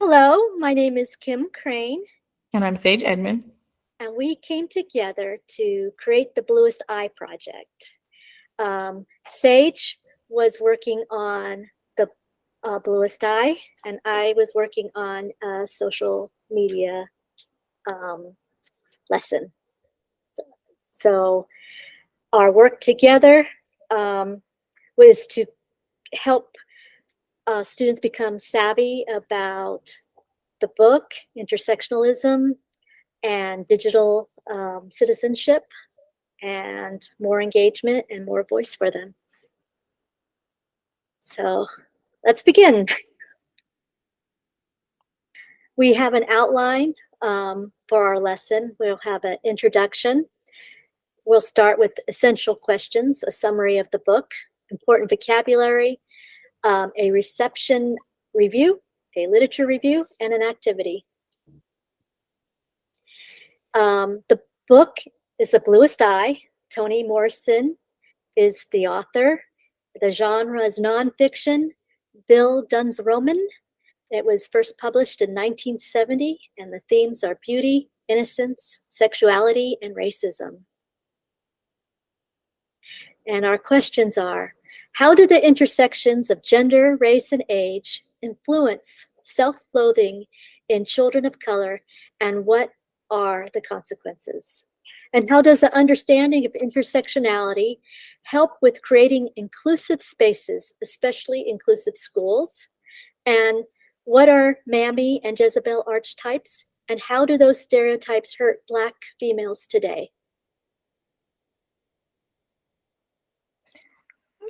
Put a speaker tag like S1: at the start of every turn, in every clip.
S1: Hello, my name is Kim Crane,
S2: And I'm Sage Edmond.
S1: and we came together to create the Bluest Eye project. Sage was working on the Bluest Eye, and I was working on a social media lesson. So our work together was to help students become savvy about the book, intersectionalism, and digital citizenship, and more engagement and more voice for them. So let's begin. We have an outline for our lesson. We'll have an introduction. We'll start with essential questions, a summary of the book, important vocabulary, a reception review, a literature review, and an activity. The book is The Bluest Eye. Toni Morrison is the author. The genre is nonfiction. Bill Duns-Roman. It was first published in 1970, and the themes are beauty, innocence, sexuality, and racism. And our questions are, how do the intersections of gender, race, and age influence self-loathing in children of color, and what are the consequences? And how does the understanding of intersectionality help with creating inclusive spaces, especially inclusive schools? And what are Mammy and Jezebel archetypes? And how do those stereotypes hurt Black females today?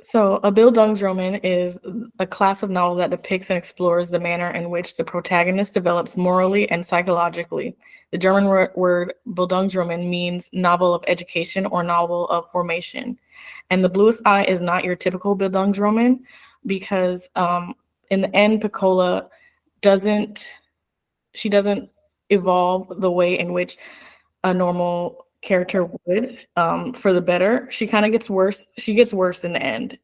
S2: So, A Bill Duns-Roman is a class of novel that depicts and explores the manner in which the protagonist develops morally and psychologically. The German word Bildungsroman means novel of education or novel of formation. And The Bluest Eye is not your typical Bildungsroman because in the end, Piccola doesn't evolve the way in which a normal character would for the better. She kind of gets worse. She gets worse in the end,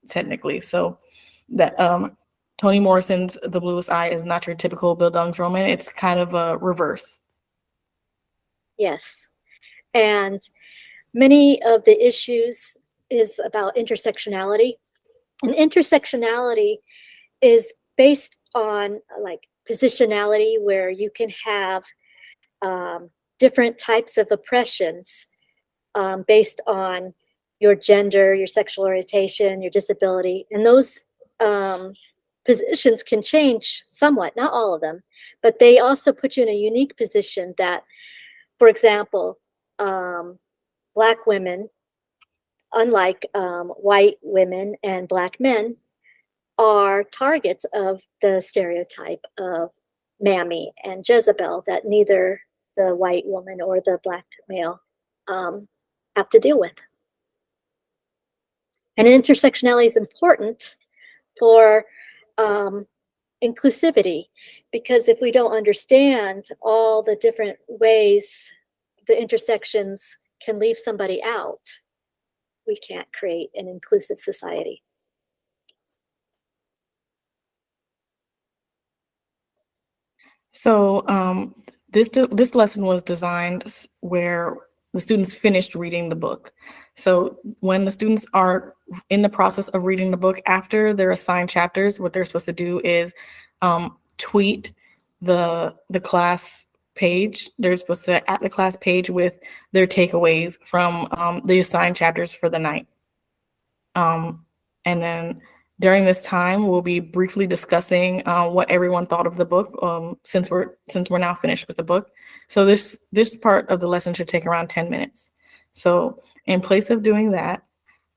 S2: technically. So that Toni Morrison's The Bluest Eye is not your typical Bildungsroman. It's kind of a reverse.
S1: Yes. And many of the issues is about intersectionality. And intersectionality is based on like positionality, where you can have different types of oppressions based on your gender, your sexual orientation, your disability. And those positions can change somewhat, not all of them, but they also put you in a unique position that, for example, Black women, unlike white women and Black men, are targets of the stereotype of Mammy and Jezebel that neither the white woman or the Black male have to deal with. And intersectionality is important for inclusivity, because if we don't understand all the different ways the intersections can leave somebody out, we can't create an inclusive society.
S2: So this lesson was designed where the students finished reading the book. So when the students are in the process of reading the book after their assigned chapters, what they're supposed to do is tweet the class page. They're supposed to at the class page with their takeaways from the assigned chapters for the night. And then during this time, we'll be briefly discussing what everyone thought of the book, since we're now finished with the book. So this part of the lesson should take around 10 minutes. So in place of doing that,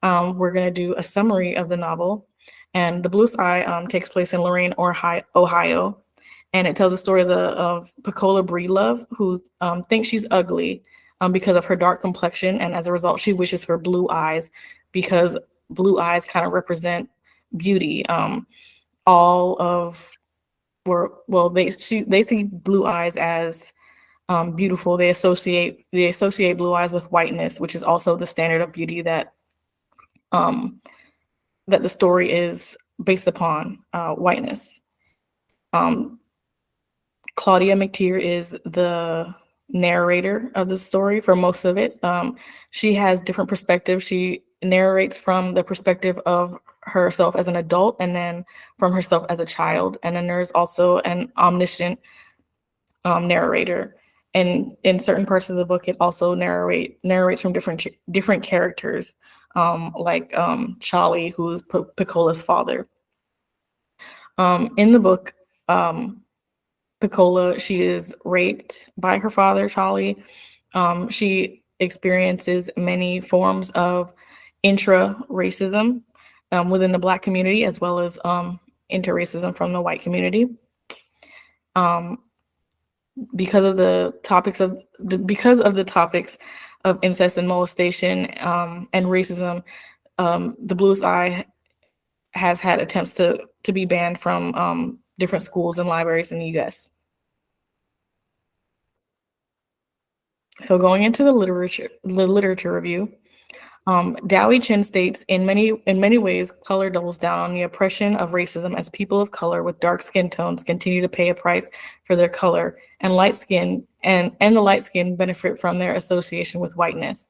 S2: we're going to do a summary of the novel. And The Bluest Eye takes place in Lorain, Ohio. And it tells the story of Piccola Breedlove, who thinks she's ugly because of her dark complexion. And as a result, she wishes for blue eyes, because blue eyes kind of represent beauty. They see blue eyes as beautiful. They associate blue eyes with whiteness, which is also the standard of beauty that the story is based upon, whiteness. Claudia McTeer is the narrator of the story for most of it. She has different perspectives. She narrates from the perspective of herself as an adult and then from herself as a child. And then there's also an omniscient narrator. And in certain parts of the book, it also narrates from different characters, like Charlie, who's Piccola's father. In the book, Piccola, she is raped by her father, Charlie. She experiences many forms of intra-racism within the Black community, as well as inter-racism from the white community. Because of the topics of incest and molestation and racism, the Bluest Eye has had attempts to be banned from different schools and libraries in the U.S. So going into the literature review, Dowie Chin states, in many ways, color doubles down on the oppression of racism as people of color with dark skin tones continue to pay a price for their color, and the light skin benefit from their association with whiteness.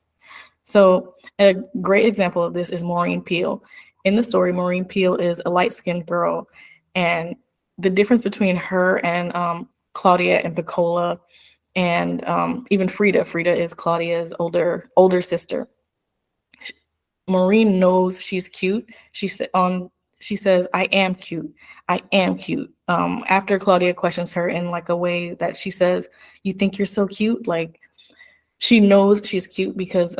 S2: So a great example of this is Maureen Peele. In the story, Maureen Peele is a light-skinned girl, and the difference between her and Claudia and Piccola and even Frida is Claudia's older sister. Maureen knows she's cute. She says, "I am cute. I am cute." After Claudia questions her in like a way that she says, "You think you're so cute?" Like, she knows she's cute because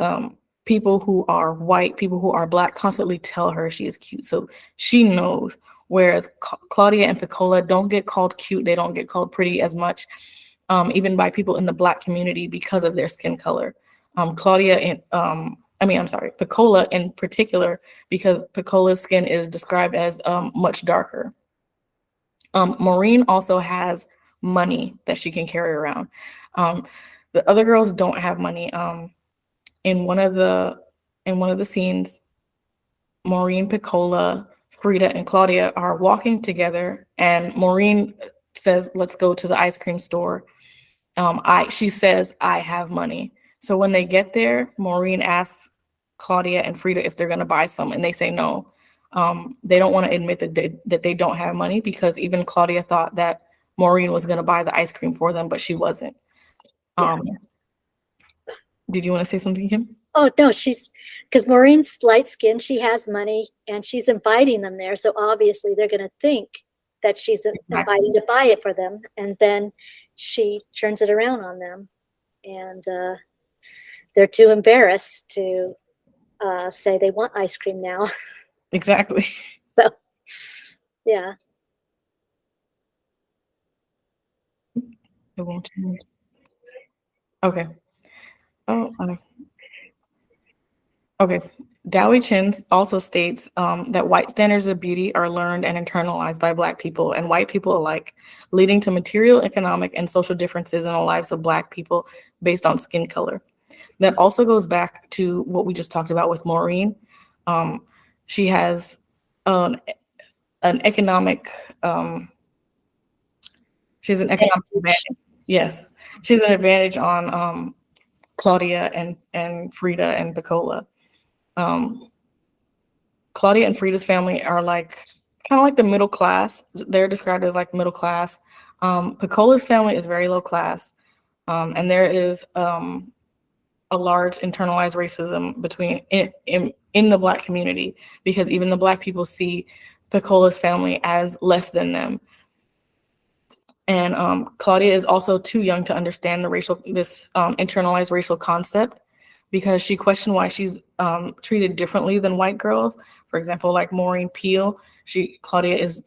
S2: people who are white, people who are Black, constantly tell her she is cute. So she knows. Whereas Claudia and Piccola don't get called cute. They don't get called pretty as much, even by people in the Black community because of their skin color. Piccola in particular, because Piccola's skin is described as much darker. Maureen also has money that she can carry around. The other girls don't have money. In one of the scenes, Maureen, Piccola, Frida, and Claudia are walking together, and Maureen says, "Let's go to the ice cream store." She says, "I have money." So when they get there, Maureen asks Claudia and Frida if they're going to buy some, and they say no. They don't want to admit that they don't have money, because even Claudia thought that Maureen was going to buy the ice cream for them, but she wasn't. Did you want to say something, Kim?
S1: Oh, no, because Maureen's light skinned, she has money, and she's inviting them there. So obviously they're going to think that she's inviting to buy it for them. And then she turns it around on them. And they're too embarrassed to say they want ice cream now.
S2: Exactly.
S1: So, yeah.
S2: It won't change. Okay. Oh, okay. Dowie Chin also states that white standards of beauty are learned and internalized by Black people and white people alike, leading to material, economic, and social differences in the lives of Black people based on skin color. That also goes back to what we just talked about with Maureen. She has an economic, she has an economic advantage. Yes, she has an advantage on Claudia and Frida and Piccola. Claudia and Frida's family are kind of like the middle class. They're described as like middle class. Piccola's family is very low class, and there is a large internalized racism in the Black community, because even the Black people see Piccola's family as less than them. And Claudia is also too young to understand this internalized racial concept, because she questioned why she's treated differently than white girls. For example, like Maureen Peele, Claudia is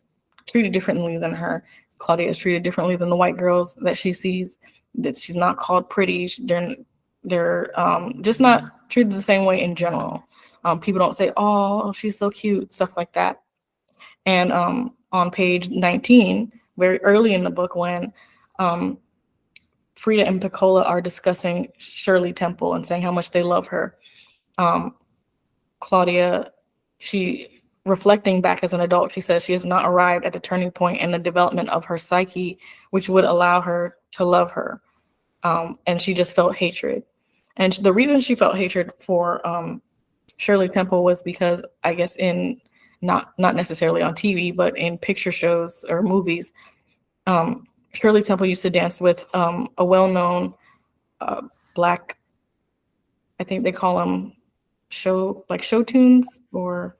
S2: treated differently than her. Claudia is treated differently than the white girls that she sees, that she's not called pretty. They're just not treated the same way in general. People don't say, "Oh, she's so cute," stuff like that. And on page 19, very early in the book, when Frida and Piccola are discussing Shirley Temple and saying how much they love her, Claudia, she reflecting back as an adult, she says she has not arrived at the turning point in the development of her psyche, which would allow her to love her. And she just felt hatred. And the reason she felt hatred for Shirley Temple was because, I guess, in not necessarily on TV, but in picture shows or movies, Shirley Temple used to dance with a well-known black, I think they call them show tunes or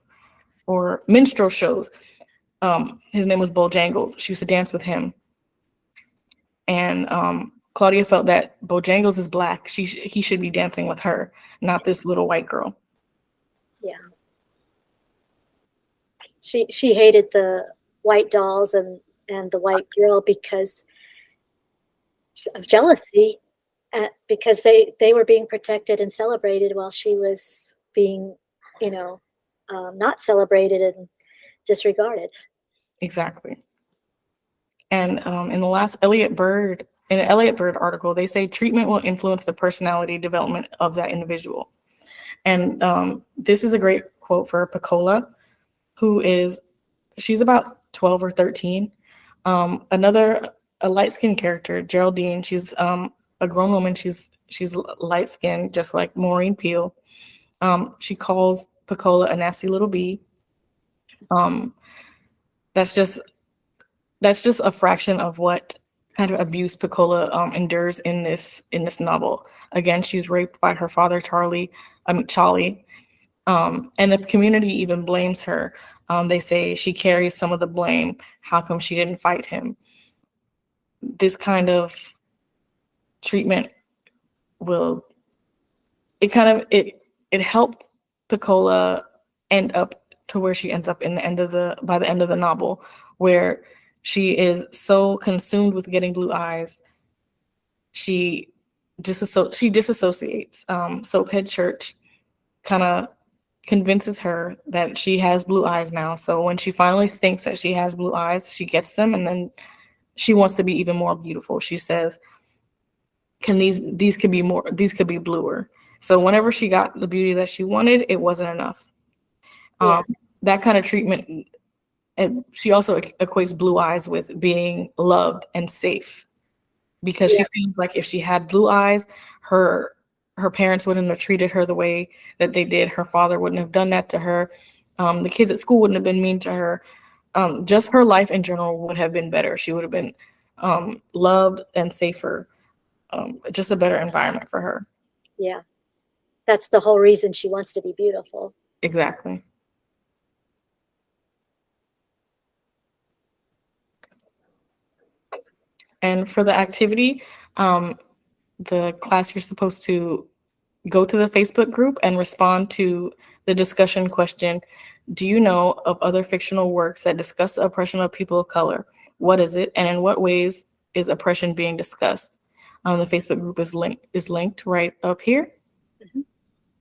S2: minstrel shows. His name was Bojangles. She used to dance with him, and Claudia felt that Bojangles is black. He should be dancing with her, not this little white girl.
S1: Yeah. She hated the white dolls and the white girl because of jealousy, because they were being protected and celebrated while she was being, not celebrated and disregarded.
S2: Exactly. And in the last Elliot Bird article, they say treatment will influence the personality development of that individual. And this is a great quote for Pecola, she's about 12 or 13. A light-skinned character, Geraldine, she's a grown woman. She's light-skinned, just like Maureen Peele. She calls Pecola a nasty little bee. That's just a fraction of what kind of abuse Pecola endures in this novel. Again, she's raped by her father, Charlie, and the community even blames her. They say she carries some of the blame. How come she didn't fight him? This kind of treatment it helped Pecola end up to where she ends up by the end of the novel, where she is so consumed with getting blue eyes, she disassociates. Soaphead Church kind of convinces her that she has blue eyes now. So when she finally thinks that she has blue eyes, she gets them, and then she wants to be even more beautiful. She says, "Can these could be more? These could be bluer." So whenever she got the beauty that she wanted, it wasn't enough.
S1: Yes.
S2: That kind of treatment. And she also equates blue eyes with being loved and safe, because she feels like if she had blue eyes, her parents wouldn't have treated her the way that they did. Her father wouldn't have done that to her. The kids at school wouldn't have been mean to her. Just her life in general would have been better. She would have been loved and safer. Just a better environment for her.
S1: Yeah. That's the whole reason she wants to be beautiful.
S2: Exactly. And for the activity, the class, you're supposed to go to the Facebook group and respond to the discussion question. Do you know of other fictional works that discuss the oppression of people of color? What is it, and in what ways is oppression being discussed? The Facebook group is linked right up here.
S1: Mm-hmm.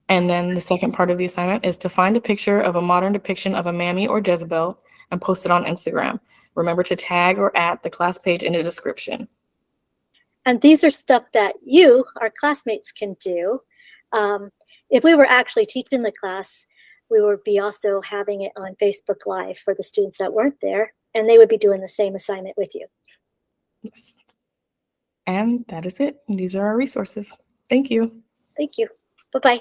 S2: And then the second part of the assignment is to find a picture of a modern depiction of a Mammy or Jezebel and post it on Instagram. Remember to tag or @ the class page in the description.
S1: And these are stuff that you, our classmates, can do. If we were actually teaching the class, we would be also having it on Facebook Live for the students that weren't there, and they would be doing the same assignment with you.
S2: Yes. And that is it. These are our resources. Thank you.
S1: Thank you. Bye-bye.